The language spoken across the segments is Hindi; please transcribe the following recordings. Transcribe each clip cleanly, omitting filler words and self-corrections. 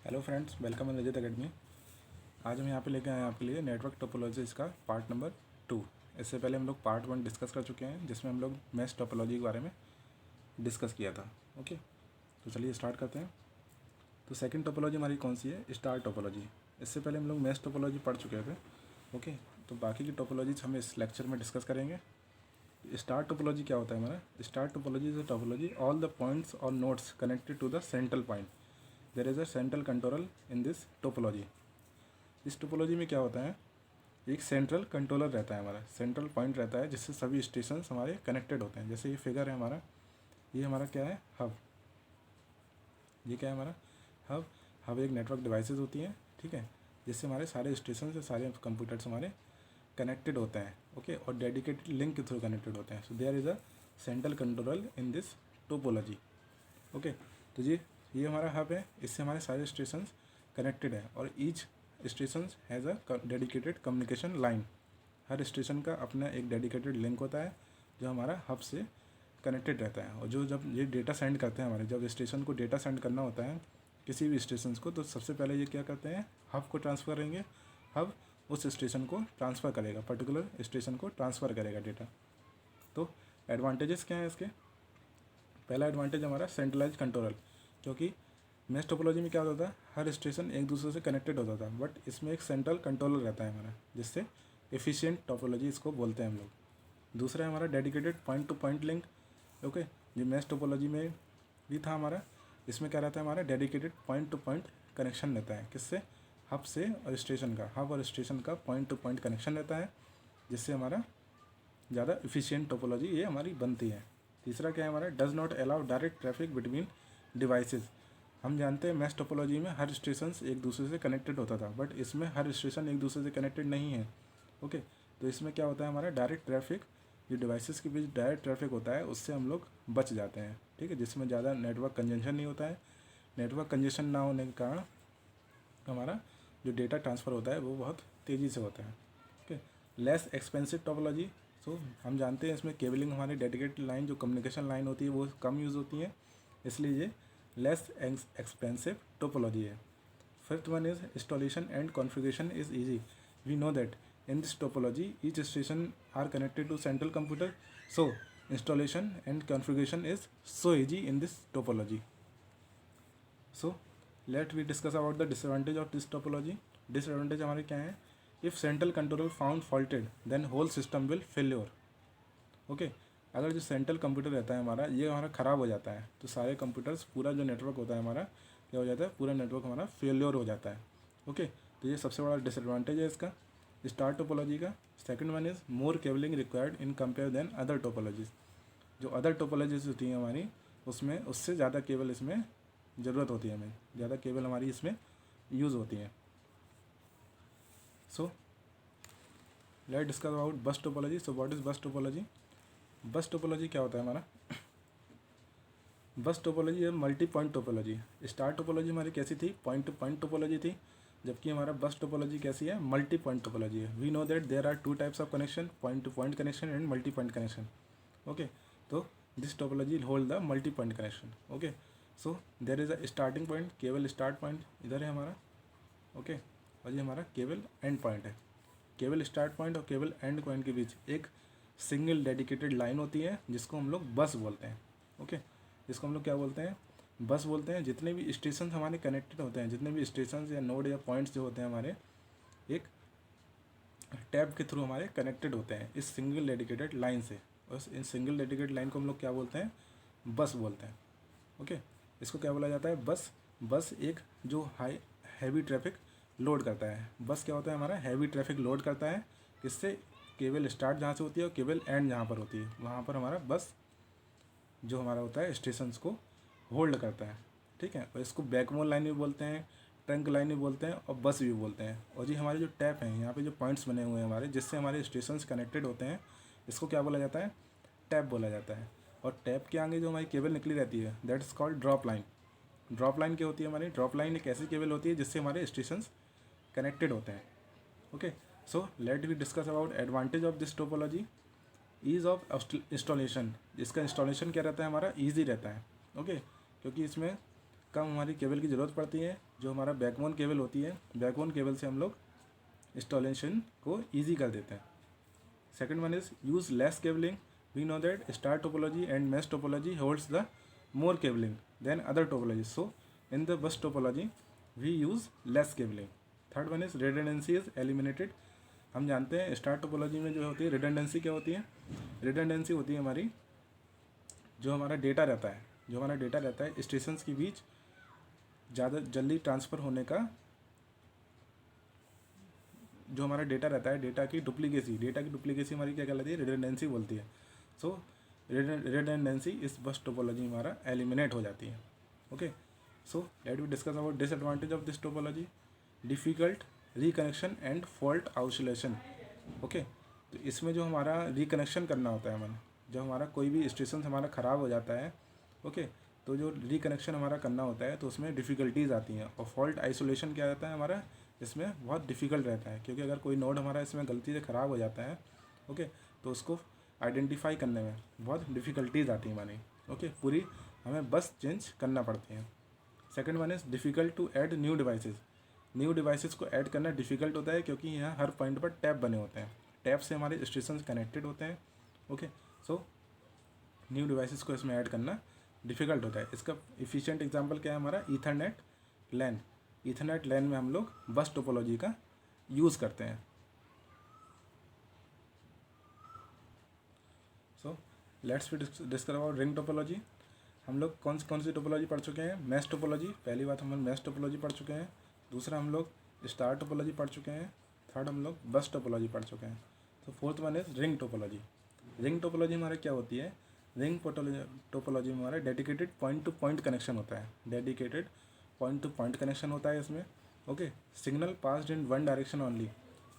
Hello friends, welcome in Rajat academy. आज हम यहाँ पे लेके आए हैं आपके लिए नेटवर्क टोपोलॉजी इसका पार्ट नंबर 2। इससे पहले हम लोग पार्ट 1 डिस्कस कर चुके हैं, जिसमें हम लोग मैश टोपोलॉजी के बारे में डिस्कस किया था। ओके, तो चलिए स्टार्ट करते हैं। तो सेकंड टोपोलॉजी हमारी कौन सी है? Star topology. इससे पहले हम लोग मैश टोपोलॉजी पढ़ चुके थे। ओके, तो बाकी की टोपोलॉजीज हम इस लेक्चर में डिस्कस करेंगे। स्टार टोपोलॉजी क्या होता है हमारा? Star topology is a topology all the points और nodes connected to the central point. There is a central controller in this topology. इस टोपोलॉजी में क्या होता है, एक सेंट्रल कंट्रोलर रहता है, हमारा सेंट्रल पॉइंट रहता है जिससे सभी स्टेशन हमारे कनेक्टेड होते हैं। जैसे ये फिगर है हमारा, ये हमारा क्या है? हब। ये क्या है हमारा? हब। हब एक नेटवर्क डिवाइसेस होती हैं, ठीक है, जिससे हमारे सारे स्टेशन से सारे कंप्यूटर्स हमारे कनेक्टेड होते हैं। ओके, और डेडिकेटेड लिंक के थ्रू कनेक्टेड होते हैं। So there is a central controller in this topology. Okay, तो ये हमारा हब है, इससे हमारे सारे स्टेशन कनेक्टेड है और each station has a dedicated communication line. Her station का अपना एक डेडिकेटेड लिंक होता है जो हमारा हब से कनेक्टेड रहता है। और जो जब ये डेटा सेंड करते हैं हमारे, जब स्टेशन को डेटा सेंड करना होता है किसी भी स्टेशन को, तो सबसे पहले ये क्या करते हैं? हब को ट्रांसफ़र करेंगे। हब उस स्टेशन को ट्रांसफ़र करेगा, पर्टिकुलर स्टेशन को ट्रांसफ़र करेगा डेटा। तो एडवांटेजेस क्या हैं इसके? पहला एडवांटेज हमारा सेंट्रलाइज कंट्रोल, क्योंकि मैश टोपोलॉजी में क्या होता था, हर स्टेशन एक दूसरे से कनेक्टेड होता था, बट इसमें एक सेंट्रल कंट्रोलर रहता है हमारा, जिससे एफिशिएंट टोपोलॉजी इसको बोलते हैं हम लोग। दूसरा है हमारा dedicated point to point link. Okay, जो मैश टोपोलॉजी में भी था हमारा, इसमें क्या रहता है? हमारा dedicated point to point connection रहता है। किससे? हब से और स्टेशन का, हब और स्टेशन का पॉइंट टू पॉइंट कनेक्शन रहता है, जिससे हमारा ज़्यादा इफिशियंट टोपोलॉजी ये हमारी बनती है। तीसरा क्या है हमारा? Does not allow direct traffic between devices. हम जानते हैं मैश टोपोलॉजी में हर स्टेशन एक दूसरे से कनेक्टेड होता था, बट इसमें हर स्टेशन एक दूसरे से कनेक्टेड नहीं है। ओके, तो इसमें क्या होता है हमारा? डायरेक्ट ट्रैफिक, जो डिवाइसेस के बीच डायरेक्ट ट्रैफिक होता है, उससे हम लोग बच जाते हैं, ठीक है, जिसमें ज़्यादा नेटवर्क कंजेशन नहीं होता है। नेटवर्क कंजेशन ना होने के कारण हमारा जो डेटा ट्रांसफ़र होता है वो बहुत तेज़ी से होता है। Okay, less expensive topology. So हम जानते हैं इसमें केबलिंग, हमारी डेडिकेटेड लाइन जो कम्युनिकेशन लाइन होती है वो कम यूज़ होती है, इसलिए ये लेस एक्सपेंसिव टोपोलॉजी है। Fifth one is installation and configuration is easy. We know that in this topology each station are connected to central computer, so installation and configuration is so easy in this topology. So let we discuss about the disadvantage of this topology. Disadvantage हमारे क्या है? if central controller found faulted then whole system will failure. Okay, अगर जो सेंट्रल कंप्यूटर रहता है हमारा, ये हमारा ख़राब हो जाता है, तो सारे कंप्यूटर्स, पूरा जो नेटवर्क होता है हमारा, क्या हो जाता है? पूरा नेटवर्क हमारा फेलियर हो जाता है। ओके, तो ये सबसे बड़ा डिसएडवांटेज है इसका, स्टार टोपोलॉजी का। Second one is more cabling required in compare than other topologies. जो अदर टोपोलॉजीज होती हैं हमारी, उसमें उससे ज़्यादा केबल इसमें ज़रूरत होती है, हमें ज़्यादा केबल हमारी इसमें यूज़ होती है। सो लेट डिस्कस अबाउट बस टोपोलॉजी। सो व्हाट इज़ बस टोपोलॉजी? बस टोपोलॉजी क्या होता है हमारा? बस टोपोलॉजी है multi point topology. Star topology हमारी कैसी थी? पॉइंट टू पॉइंट टोपोलॉजी थी, जबकि हमारा बस टोपोलॉजी कैसी है? मल्टी पॉइंट टोपोलॉजी है। We know that there are two types of connection, point to point connection and multi point connection. Okay, तो this topology hold the multi point connection. Okay, so there is a starting point, केवल स्टार्ट पॉइंट इधर है हमारा। ओके, और ये हमारा केवल एंड पॉइंट है। केवल स्टार्ट पॉइंट और केवल एंड पॉइंट के बीच एक सिंगल डेडिकेटेड लाइन होती है, जिसको हम लोग बस बोलते हैं। ओके, जिसको हम लोग क्या बोलते हैं? बस बोलते हैं। जितने भी स्टेशन हमारे कनेक्टेड होते हैं, जितने भी स्टेशन या नोड या पॉइंट्स जो होते हैं हमारे, एक टैब के थ्रू हमारे कनेक्टेड होते हैं इस सिंगल डेडिकेटेड लाइन से। और इन सिंगल डेडिकेटेड लाइन को हम लोग क्या बोलते हैं? बस बोलते हैं। ओके, इसको क्या बोला जाता है? बस। बस एक जो हाई हैवी ट्रैफिक लोड करता है। बस क्या होता है हमारा? हैवी ट्रैफिक लोड करता है, किससे? केवल स्टार्ट जहाँ से होती है और केवल एंड जहाँ पर होती है, वहाँ पर हमारा बस जो हमारा होता है स्टेशंस को होल्ड करता है, ठीक है। और इसको बैकबोन लाइन भी बोलते हैं, ट्रंक लाइन भी बोलते हैं और बस भी बोलते हैं। और ये हमारे जो टैप हैं, यहाँ पे जो पॉइंट्स बने हुए हैं हमारे, जिससे हमारे स्टेशंस कनेक्टेड होते हैं, इसको क्या बोला जाता है? टैप बोला जाता है। और टैप के आगे जो हमारी केबल निकली रहती है, that is called drop line. Drop line क्या होती है हमारी? ड्रॉप लाइन एक ऐसी केबल होती है जिससे हमारे स्टेशंस कनेक्टेड होते हैं। Okay, so let we discuss about advantage of this topology. Ease of installation. इसका इंस्टॉलेशन क्या रहता है हमारा? ईजी रहता है। ओके, क्योंकि इसमें कम हमारी केबल की ज़रूरत पड़ती है, जो हमारा बैकबोन केबल होती है, बैकबोन केबल से हम लोग इंस्टॉलेशन को ईजी कर देते हैं। Second one is use less cabling. We know that star topology and mesh topology holds the more cabling than other topologies. So in the bus topology we use less cabling. Third one is redundancy is eliminated. हम जानते हैं स्टार टोपोलॉजी में जो होती है रिडंडेंसी क्या होती है। रिडंडेंसी होती है हमारी जो हमारा डेटा रहता है, स्टेशंस के बीच ज़्यादा जल्दी ट्रांसफ़र होने का जो हमारा डेटा रहता है, डेटा की डुप्लीकेसी हमारी क्या कहलाती है, रिडंडेंसी बोलती है। सो रिडंडेंसी इस बस टोपोलॉजी हमारा एलिमिनेट हो जाती है। Okay, so let we discuss about disadvantage of this topology. Difficult reconnection and fault isolation. Okay, तो इसमें जो हमारा रिकनेक्शन करना होता है, हमें जब हमारा कोई भी स्टेशन हमारा ख़राब हो जाता है, ओके, तो जो रिकनेक्शन हमारा करना होता है तो उसमें डिफ़िकल्टीज़ आती हैं। और फॉल्ट आइसोलेशन क्या रहता है हमारा, इसमें बहुत डिफ़िकल्ट रहता है, क्योंकि अगर कोई नोड हमारा इसमें गलती से ख़राब हो जाता है, ओके, तो उसको आइडेंटिफाई करने में बहुत डिफ़िकल्टीज़ आती हैं मानी। ओके, पूरी हमें बस चेंज करना पड़ती हैं। Second one is difficult to add new devices को ऐड करना डिफ़िकल्ट होता है, क्योंकि यहाँ हर पॉइंट पर टैप बने होते हैं, टैप से हमारे स्टेशन कनेक्टेड होते हैं। ओके, सो न्यू डिवाइसेस को इसमें ऐड करना डिफ़िकल्ट होता है। इसका एफिशिएंट एग्जांपल क्या है हमारा, ईथरनेट लैन। ईथरनेट लैन में हम लोग बस टोपोलॉजी का यूज़ करते हैं। So let's we discuss about ring topology. हम लोग कौन सी टोपोलॉजी पढ़ चुके हैं, मैश टोपोलॉजी। पहली बात हम लोग मैश टोपोलॉजी पढ़ चुके हैं, दूसरा हम लोग स्टार टोपोलॉजी पढ़ चुके हैं, थर्ड हम लोग बस टोपोलॉजी पढ़ चुके हैं। तो fourth one is ring topology. Ring topology हमारा क्या होती है, रिंग टोपोलॉजी में हमारा dedicated point to point connection होता है, dedicated point to point connection होता है इसमें। Okay, signal passed in one direction only.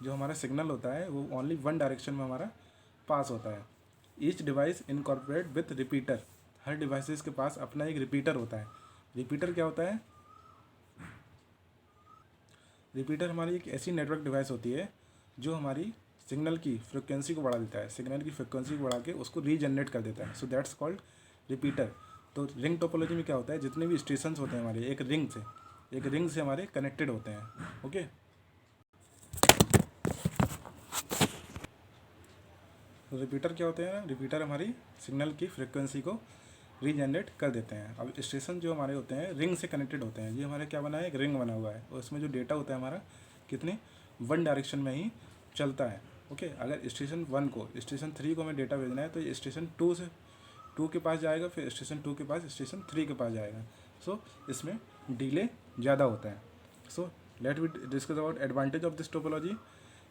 जो हमारा सिग्नल होता है वो ओनली वन डायरेक्शन में हमारा पास होता है। Each device incorporate with repeater. Her devices के पास अपना एक रिपीटर होता है। रिपीटर क्या होता है, रिपीटर हमारी एक ऐसी नेटवर्क डिवाइस होती है जो हमारी सिग्नल की फ्रिक्वेंसी को बढ़ा देता है, सिग्नल की फ्रिक्वेंसी को बढ़ा के उसको रीजनरेट कर देता है। So that's called repeater. तो रिंग टोपोलॉजी में क्या होता है, जितने भी स्टेशंस होते हैं हमारे एक रिंग से हमारे कनेक्टेड होते हैं। ओके, तो रिपीटर क्या होते हैं, रिपीटर हमारी सिग्नल की फ्रिक्वेंसी को रीजनरेट कर देते हैं। अब स्टेशन जो हमारे होते हैं रिंग से कनेक्टेड होते हैं। ये हमारे क्या बना है, एक रिंग बना हुआ है, और इसमें जो डेटा होता है हमारा कितने वन डायरेक्शन में ही चलता है। ओके, अगर स्टेशन 1 को स्टेशन 3 को हमें डेटा भेजना है तो ये स्टेशन 2 के पास जाएगा, फिर स्टेशन 2 के पास स्टेशन 3 के पास जाएगा। सो इसमें डिले ज़्यादा होता है। So let we discuss about advantage of this topology.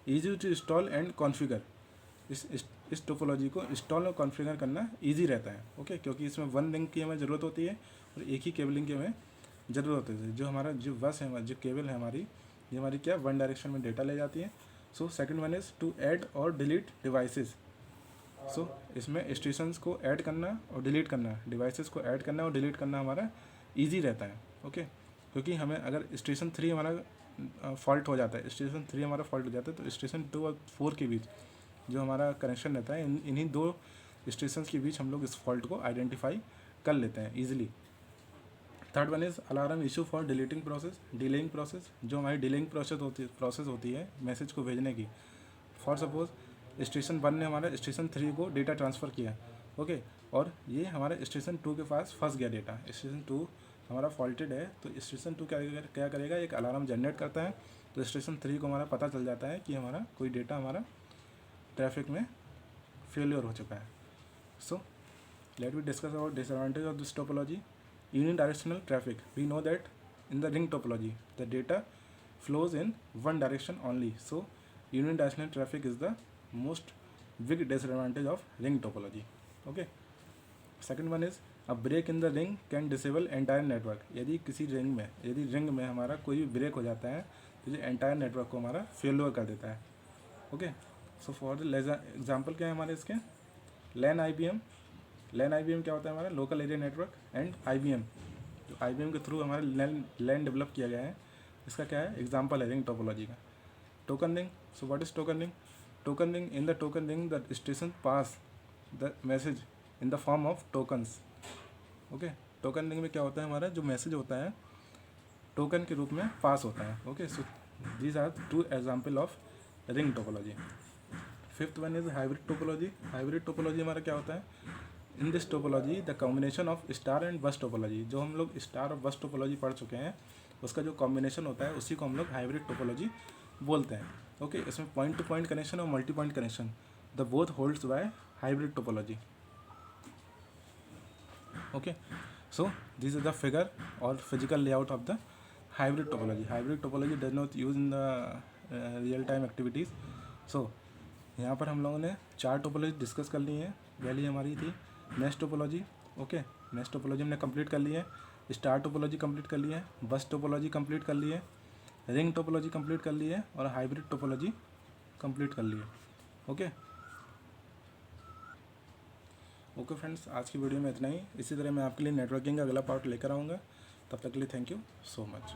Easy to install and configure. इस टोपोलॉजी को इंस्टॉल और कॉन्फ़िगर करना इजी रहता है। ओके, क्योंकि इसमें वन रिंग की हमें ज़रूरत होती है और एक ही केबलिंग की हमें ज़रूरत होती है। जो हमारा जो बस है, जो केबल है हमारी, ये हमारी क्या वन डायरेक्शन में डेटा ले जाती है। So second one is to add और डिलीट डिवाइसेस। सो इसमें स्टेशंस को ऐड करना और डिलीट करना, डिवाइसेस को ऐड करना और डिलीट करना हमारा ईजी रहता है। ओके, क्योंकि हमें अगर स्टेशन 3 हमारा फॉल्ट हो जाता है, तो स्टेशन 2 और 4 के बीच जो हमारा कनेक्शन रहता है, इन्हीं दो स्टेशंस के बीच हम लोग इस फॉल्ट को आइडेंटिफाई कर लेते हैं easily. Third one is alarm issue for deleting process, delaying process. जो हमारी डिलेइंग प्रोसेस होती है मैसेज को भेजने की। फॉर सपोज स्टेशन 1 ने हमारा स्टेशन 3 को डेटा ट्रांसफ़र किया, ओके, और ये हमारे स्टेशन 2 के पास फंस गया डेटा, स्टेशन 2 हमारा फॉल्टेड है, तो स्टेशन 2 क्या करेगा, एक अलार्म जनरेट करता है। तो स्टेशन 3 को हमारा पता चल जाता है कि हमारा कोई डेटा हमारा ट्रैफिक में फेलियर हो चुका है। So let we discuss about disadvantage of this topology. Unidirectional traffic. We know that in the ring topology the data flows in one direction only, so unidirectional traffic is the most big disadvantage of ring topology. Okay, second one is a break in the ring can disable entire network. यदि रिंग में हमारा कोई भी ब्रेक हो जाता है तो ये एंटायर नेटवर्क को हमारा फेलियर कर देता है। Okay, so for the example क्या है हमारे इसके, लैन आईबीएम क्या होता है हमारा, local area network, and IBM जो आईबीएम के थ्रू हमारे लैन डेवलप किया गया है, इसका क्या है एग्जांपल है रिंग टोपोलॉजी का। Token ring. So what is token ring, in the token ring the station pass the message in the form of tokens. Okay, token ring में क्या होता है, हमारा जो मैसेज होता है टोकन के रूप में पास होता है। Okay, so these are two example of ring topology. Fifth one is hybrid topology. Hybrid topology हमारा क्या होता है, in this topology the combination of star and bus topology, जो हम लोग स्टार और बस टोपोलॉजी पढ़ चुके हैं उसका जो कॉम्बिनेशन होता है उसी को हम लोग हाइब्रिड टोपोलॉजी बोलते हैं। ओके, इसमें पॉइंट टू पॉइंट कनेक्शन और multi point connection the both holds by hybrid topology. Okay, so this is the figure or physical layout of the hybrid topology. Hybrid topology does not use in the real time activities. So यहाँ पर हम लोगों ने 4 टोपोलॉजी डिस्कस कर ली है। पहली हमारी थी mesh topology. Okay, mesh topology हमने कंप्लीट कर ली है, स्टार टोपोलॉजी कंप्लीट कर ली है, बस टोपोलॉजी कंप्लीट कर ली है, रिंग टोपोलॉजी कंप्लीट कर ली है और हाइब्रिड टोपोलॉजी कंप्लीट कर ली है। ओके ओके फ्रेंड्स, आज की वीडियो में इतना ही। इसी तरह मैं आपके लिए नेटवर्किंग का अगला पार्ट लेकर आऊँगा। तब तक के लिए थैंक यू सो मच।